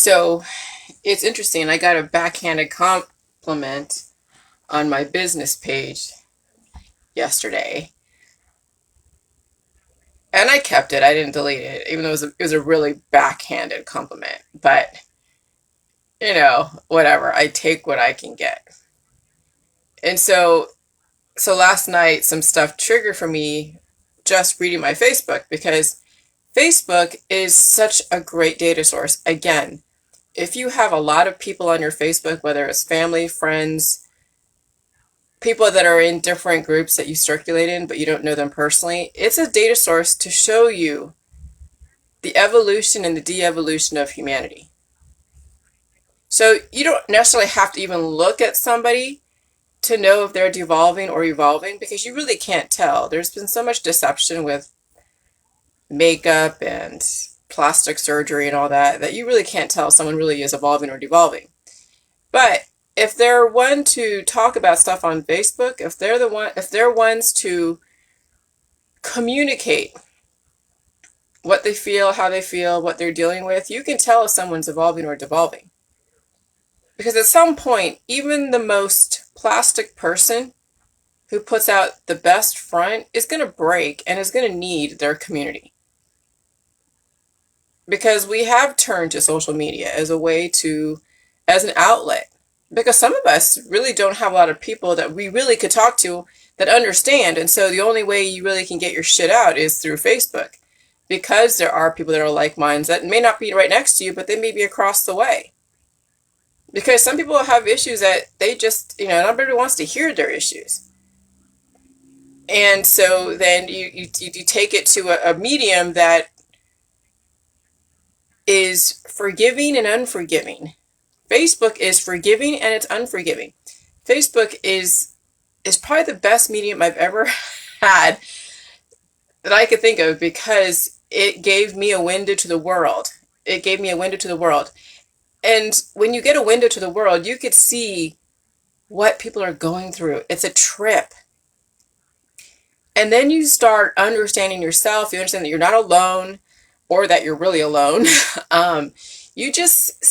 So it's interesting. I got a backhanded compliment on my business page yesterday, and I kept it. I didn't delete it, even though it was a really backhanded compliment. But whatever. I take what I can get. And so last night, some stuff triggered for me just reading my Facebook because Facebook is such a great data source. Again, if you have a lot of people on your Facebook, whether it's family, friends, people that are in different groups that you circulate in, but you don't know them personally, it's a data source to show you the evolution and the de-evolution of humanity. So you don't necessarily have to even look at somebody to know if they're devolving or evolving because you really can't tell. There's been so much deception with makeup and plastic surgery and all that that you really can't tell if someone really is evolving or devolving. But if they're one to talk about stuff on Facebook, if they're ones to communicate what they feel, how they feel, what they're dealing with, you can tell if someone's evolving or devolving. Because at some point, even the most plastic person who puts out the best front is going to break and is going to need their community. Because we have turned to social media as a way as an outlet. Because some of us really don't have a lot of people that we really could talk to that understand. And so the only way you really can get your shit out is through Facebook. Because there are people that are like minds that may not be right next to you, but they may be across the way. Because some people have issues that they just, not everybody wants to hear their issues. And so then you take it to a medium that is forgiving and unforgiving. Facebook is forgiving and it's unforgiving. Facebook is probably the best medium I've ever had that I could think of because it gave me a window to the world. It gave me a window to the world. And when you get a window to the world, you could see what people are going through. It's a trip. And then you start understanding yourself. You understand that you're not alone or that you're really alone. You just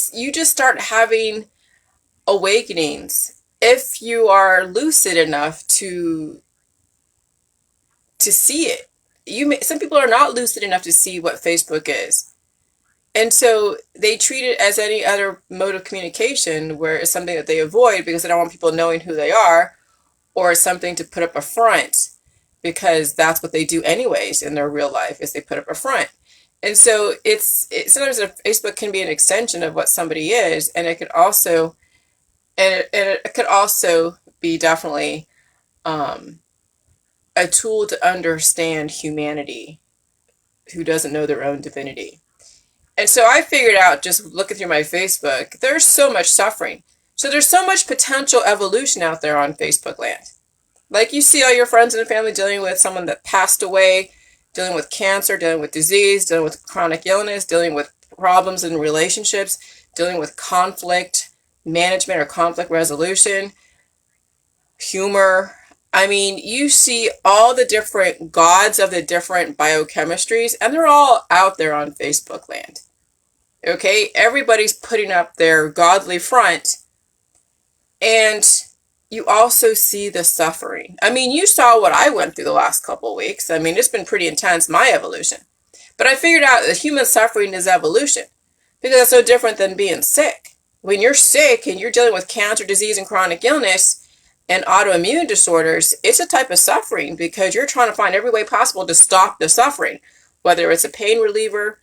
start having awakenings if you are lucid enough to see it. Some people are not lucid enough to see what Facebook is. And so they treat it as any other mode of communication where it's something that they avoid because they don't want people knowing who they are, or it's something to put up a front because that's what they do anyways in their real life is they put up a front. And so sometimes Facebook can be an extension of what somebody is, and it could also be definitely a tool to understand humanity who doesn't know their own divinity. And so I figured out, just looking through my Facebook, there's so much suffering. So there's so much potential evolution out there on Facebook land. Like you see all your friends and family dealing with someone that passed away, dealing with cancer, dealing with disease, dealing with chronic illness, dealing with problems in relationships, dealing with conflict management or conflict resolution, humor. I mean, you see all the different gods of the different biochemistries, and they're all out there on Facebook land. Okay, everybody's putting up their godly front, and you also see the suffering. I mean, you saw what I went through the last couple of weeks. I mean, it's been pretty intense, my evolution. But I figured out that human suffering is evolution because it's so different than being sick. When you're sick and you're dealing with cancer, disease, and chronic illness and autoimmune disorders, it's a type of suffering because you're trying to find every way possible to stop the suffering, whether it's a pain reliever,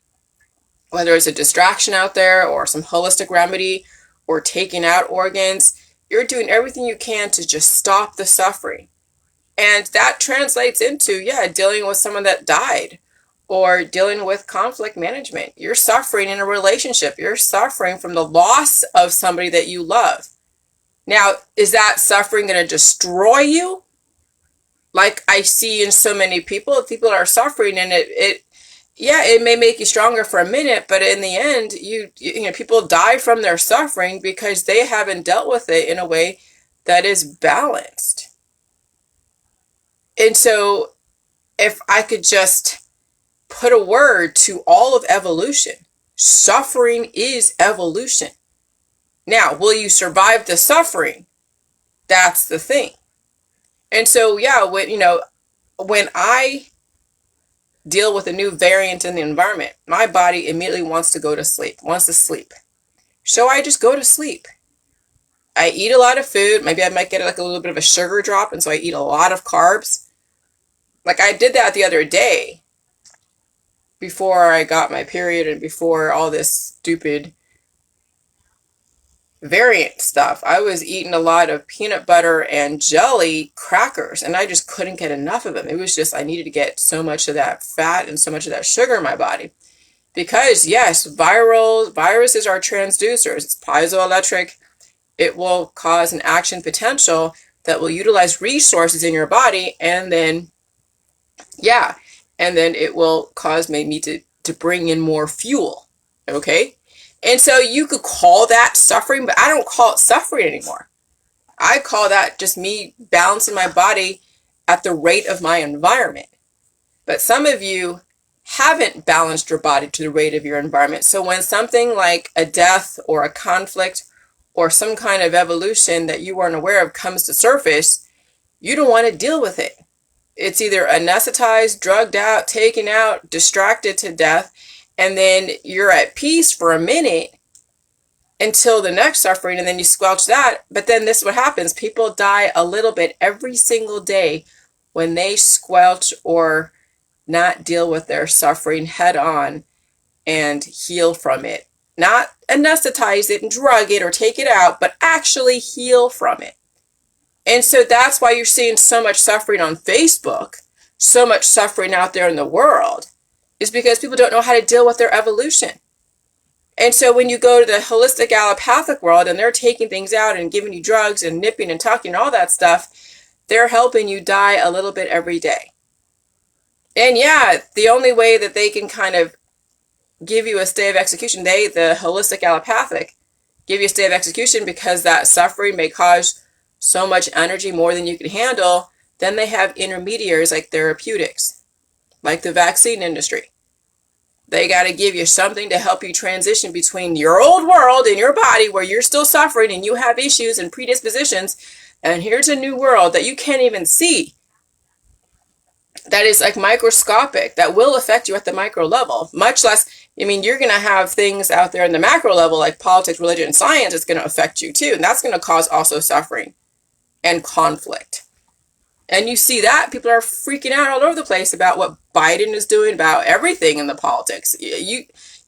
whether it's a distraction out there or some holistic remedy or taking out organs. You're doing everything you can to just stop the suffering. And that translates into, dealing with someone that died or dealing with conflict management. You're suffering in a relationship. You're suffering from the loss of somebody that you love. Now, is that suffering going to destroy you? Like I see in so many people are suffering, and it may make you stronger for a minute, but in the end, people die from their suffering because they haven't dealt with it in a way that is balanced. And so if I could just put a word to all of evolution, Suffering is evolution. Now, will you survive the suffering? That's the thing. And so, yeah, when I deal with a new variant in the environment, my body immediately wants to go to sleep, wants to sleep. So I just go to sleep. I eat a lot of food. Maybe I might get like a little bit of a sugar drop, and so I eat a lot of carbs. Like I did that the other day before I got my period and before all this stupid variant stuff. I was eating a lot of peanut butter and jelly crackers, and I just couldn't get enough of them. It was just I needed to get so much of that fat and so much of that sugar in my body. Because yes, viruses are transducers. It's piezoelectric. It will cause an action potential that will utilize resources in your body, and then it will cause me to bring in more fuel. Okay? And so you could call that suffering, but I don't call it suffering anymore. I call that just me balancing my body at the rate of my environment. But some of you haven't balanced your body to the rate of your environment. So when something like a death or a conflict or some kind of evolution that you weren't aware of comes to surface, you don't want to deal with it. It's either anesthetized, drugged out, taken out, distracted to death, and then you're at peace for a minute until the next suffering, and then you squelch that. But then this is what happens. People die a little bit every single day when they squelch or not deal with their suffering head on and heal from it. Not anesthetize it and drug it or take it out, but actually heal from it. And so that's why you're seeing so much suffering on Facebook, so much suffering out there in the world, is because people don't know how to deal with their evolution. And so when you go to the holistic allopathic world and they're taking things out and giving you drugs and nipping and tucking and all that stuff, they're helping you die a little bit every day. And yeah, the only way that they can kind of give you a stay of execution, the holistic allopathic, give you a stay of execution because that suffering may cause so much energy more than you can handle. Then they have intermediaries like therapeutics, like the vaccine industry. They got to give you something to help you transition between your old world and your body where you're still suffering and you have issues and predispositions. And here's a new world that you can't even see. That is like microscopic, that will affect you at the micro level. Much less, you're going to have things out there in the macro level like politics, religion, and science. It's going to affect you too. And that's going to cause also suffering and conflict. And you see that people are freaking out all over the place about what Biden is doing, about everything in the politics.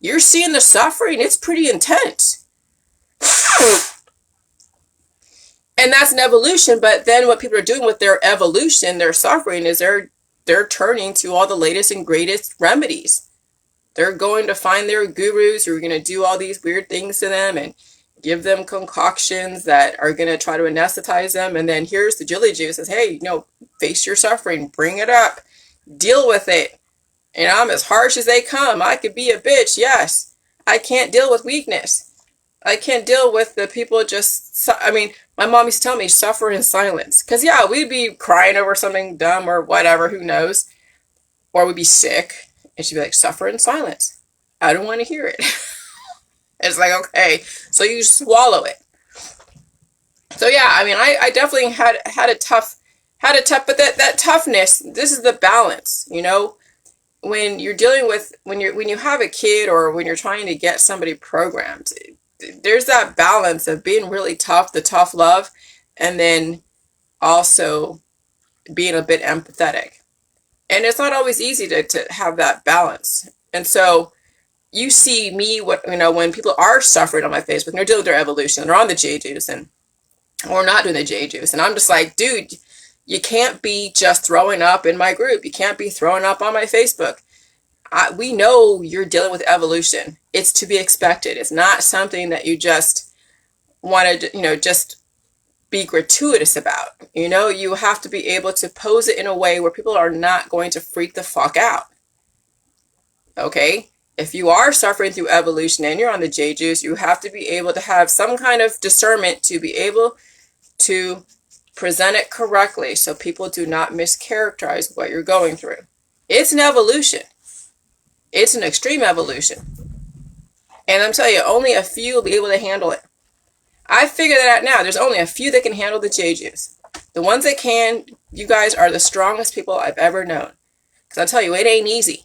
You're seeing the suffering. It's pretty intense. And that's an evolution. But then what people are doing with their evolution, their suffering, is they're turning to all the latest and greatest remedies. They're going to find their gurus who are going to do all these weird things to them and give them concoctions that are going to try to anesthetize them. And then here's the Jilly Juice says, hey, face your suffering, bring it up, deal with it. And I'm as harsh as they come. I could be a bitch, yes. I can't deal with weakness. I can't deal with the people my mom used to tell me, suffer in silence. Because, yeah, we'd be crying over something dumb or whatever, who knows. Or we'd be sick. And she'd be like, suffer in silence. I don't want to hear it. It's like, okay, so you swallow it. So, yeah, I definitely had a tough, but that toughness, this is the balance, When you're dealing with, when you have a kid or when you're trying to get somebody programmed, there's that balance of being really tough, the tough love, and then also being a bit empathetic. And it's not always easy to have that balance. And so you see me, when people are suffering on my Facebook, and they're dealing with their evolution, they're on the J juice or not doing the J juice. And I'm just like, dude, you can't be just throwing up in my group. You can't be throwing up on my Facebook. We know you're dealing with evolution. It's to be expected. It's not something that you just want to, just be gratuitous about. You have to be able to pose it in a way where people are not going to freak the fuck out. Okay? If you are suffering through evolution and you're on the J juice, you have to be able to have some kind of discernment to be able to present it correctly so people do not mischaracterize what you're going through. It's an evolution. It's an extreme evolution. And I'm telling you, only a few will be able to handle it. I figured that out now. There's only a few that can handle the Jeju's. The ones that can, you guys are the strongest people I've ever known. Because I'll tell you, it ain't easy.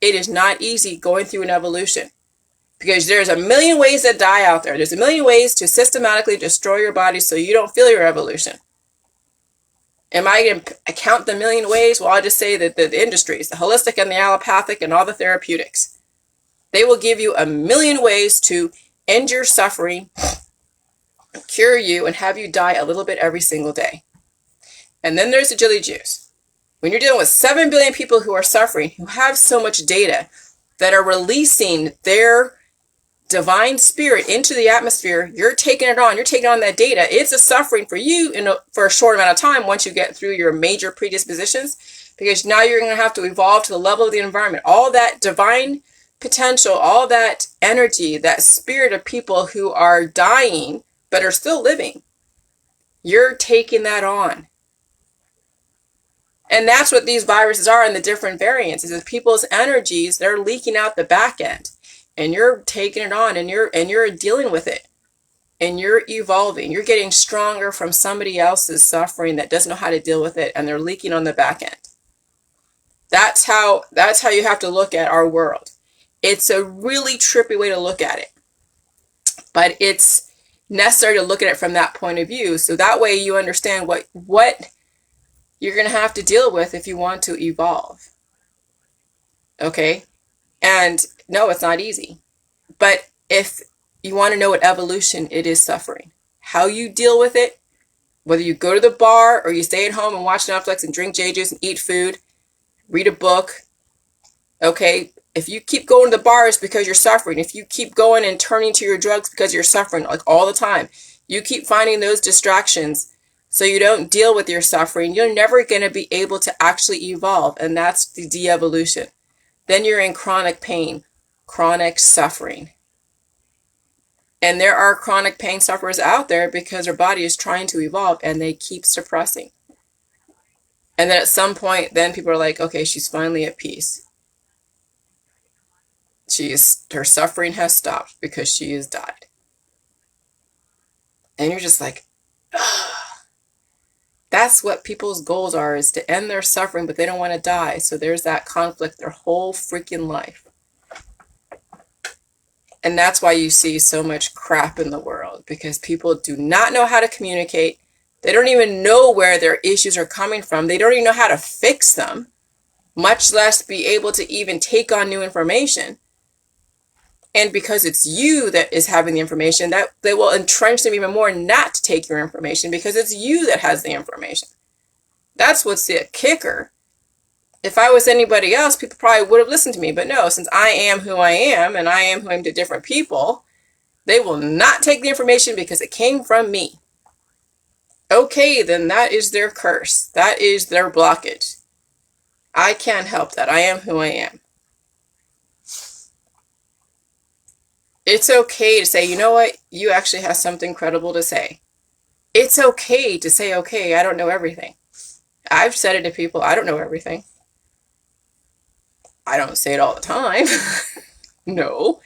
It is not easy going through an evolution. Because there's a million ways to die out there. There's a million ways to systematically destroy your body so you don't feel your evolution. Am I going to count the million ways? Well, I'll just say that the industries, the holistic and the allopathic and all the therapeutics, they will give you a million ways to end your suffering, cure you, and have you die a little bit every single day. And then there's the Jilly Juice. When you're dealing with 7 billion people who are suffering, who have so much data, that are releasing their divine spirit into the atmosphere, you're taking it on. You're taking on that data. It's a suffering for you for a short amount of time once you get through your major predispositions, because now you're going to have to evolve to the level of the environment. All that divine potential, all that energy, that spirit of people who are dying but are still living, you're taking that on. And that's what these viruses are in the different variants, is that people's energies, they're leaking out the back end. And you're taking it on, and you're dealing with it. And you're evolving. You're getting stronger from somebody else's suffering that doesn't know how to deal with it, and they're leaking on the back end. That's how you have to look at our world. It's a really trippy way to look at it. But it's necessary to look at it from that point of view. So that way you understand what you're going to have to deal with if you want to evolve. Okay? And no, it's not easy. But if you want to know what evolution, it is suffering. How you deal with it, whether you go to the bar or you stay at home and watch Netflix and drink J-Juice and eat food, read a book. Okay? If you keep going to the bars because you're suffering, if you keep going and turning to your drugs because you're suffering, like all the time, you keep finding those distractions so you don't deal with your suffering, you're never going to be able to actually evolve. And that's the de-evolution. Then you're in chronic pain, chronic suffering. And there are chronic pain sufferers out there because their body is trying to evolve and they keep suppressing. And then at some point, then people are like, okay, she's finally at peace. Her suffering has stopped because she has died. And you're just like, ugh. That's what people's goals are, is to end their suffering, but they don't want to die. So there's that conflict their whole freaking life. And that's why you see so much crap in the world, because people do not know how to communicate. They don't even know where their issues are coming from. They don't even know how to fix them, much less be able to even take on new information. And because it's you that is having the information, that they will entrench them even more not to take your information, because it's you that has the information. That's what's the kicker. If I was anybody else, people probably would have listened to me. But no, since I am who I am, and I am who I am to different people, they will not take the information because it came from me. Okay, then that is their curse. That is their blockage. I can't help that. I am who I am. It's okay to say, you know what? You actually have something credible to say. It's okay to say, okay, I don't know everything. I've said it to people, I don't know everything. I don't say it all the time. No.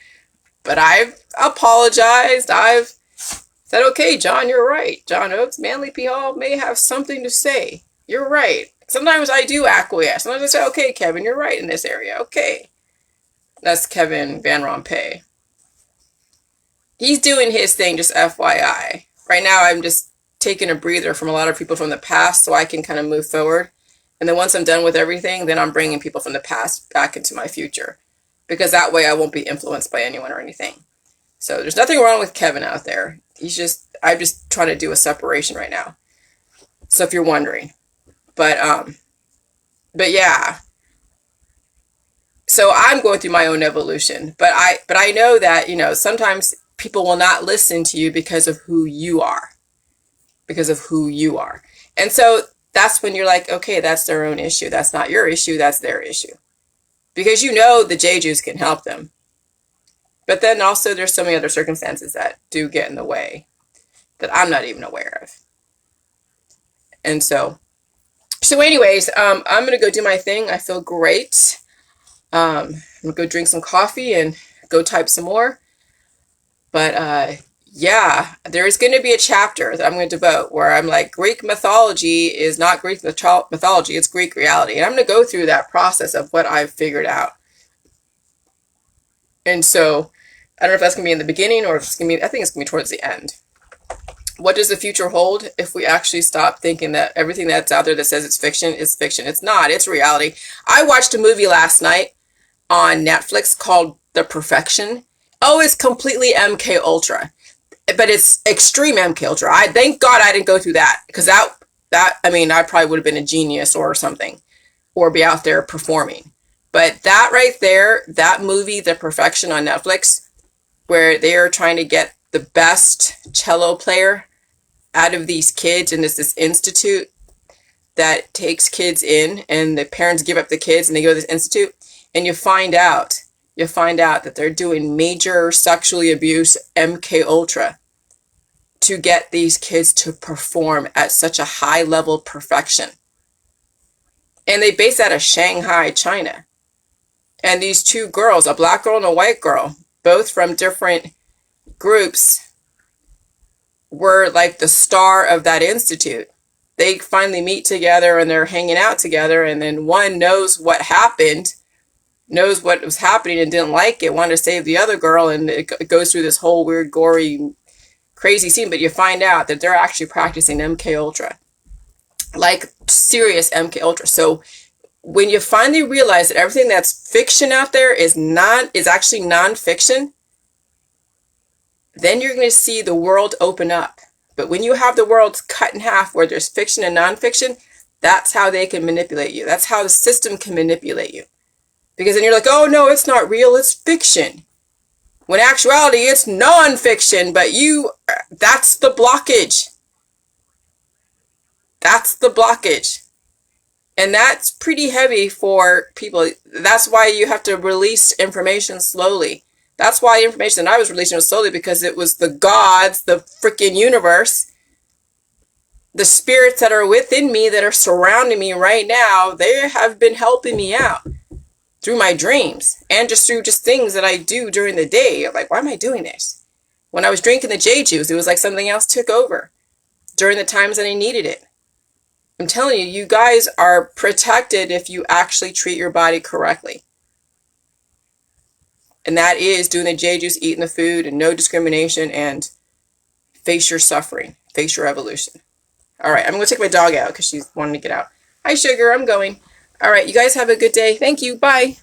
But I've apologized. I've said, okay, John, you're right. John Oakes, Manly P. Hall may have something to say. You're right. Sometimes I do acquiesce. Sometimes I say, okay, Kevin, you're right in this area. Okay. That's Kevin Van Rompuy. He's doing his thing, just FYI. Right now, I'm just taking a breather from a lot of people from the past so I can kind of move forward. And then once I'm done with everything, then I'm bringing people from the past back into my future. Because that way I won't be influenced by anyone or anything. So there's nothing wrong with Kevin out there. I'm just trying to do a separation right now. So if you're wondering. But yeah. So I'm going through my own evolution. But I know that, sometimes people will not listen to you because of who you are. Because of who you are. And so that's when you're like, okay, that's their own issue. That's not your issue. That's their issue. Because the J-Juice can help them. But then also there's so many other circumstances that do get in the way that I'm not even aware of. And so anyways, I'm going to go do my thing. I feel great. I'm going to go drink some coffee and go type some more. But yeah, there is going to be a chapter that I'm going to devote where I'm like, Greek mythology is not Greek mythology, it's Greek reality. And I'm going to go through that process of what I've figured out. And so I don't know if that's going to be in the beginning or if it's going to be, I think it's going to be towards the end. What does the future hold if we actually stop thinking that everything that's out there that says it's fiction is fiction? It's not, it's reality. I watched a movie last night on Netflix called The Perfection. Oh, it's completely MK Ultra, but it's extreme MK Ultra. I thank God I didn't go through that, because that I mean, I probably would have been a genius or something, or be out there performing. But that right there, that movie, The Perfection on Netflix, where they are trying to get the best cello player out of these kids, and it's this institute that takes kids in, and the parents give up the kids and they go to this institute, and you find out that they're doing major sexually abuse MK Ultra to get these kids to perform at such a high level of perfection. And they base that out of Shanghai, China. And these two girls, a black girl and a white girl, both from different groups, were like the star of that institute. They finally meet together and they're hanging out together, and then one knows what happened, knows what was happening and didn't like it, wanted to save the other girl, and it goes through this whole weird, gory, crazy scene. But you find out that they're actually practicing MK Ultra, like serious MK Ultra. So when you finally realize that everything that's fiction out there is actually non-fiction, then you're going to see the world open up. But when you have the world cut in half where there's fiction and non-fiction, that's how they can manipulate you. That's how the system can manipulate you. Because then you're like, oh no, it's not real, it's fiction. When in actuality, it's non-fiction, but that's the blockage. That's the blockage. And that's pretty heavy for people. That's why you have to release information slowly. That's why information that I was releasing was slowly, because it was the gods, the freaking universe, the spirits that are within me that are surrounding me right now. They have been helping me out through my dreams and just through things that I do during the day. I'm like, why am I doing this? When I was drinking the J juice, it was like something else took over during the times that I needed it. I'm telling you, you guys are protected if you actually treat your body correctly. And that is doing the J juice, eating the food, and no discrimination, and face your suffering, face your evolution. All right, I'm going to take my dog out because she's wanting to get out. Hi, Sugar, I'm going. All right, you guys have a good day. Thank you. Bye.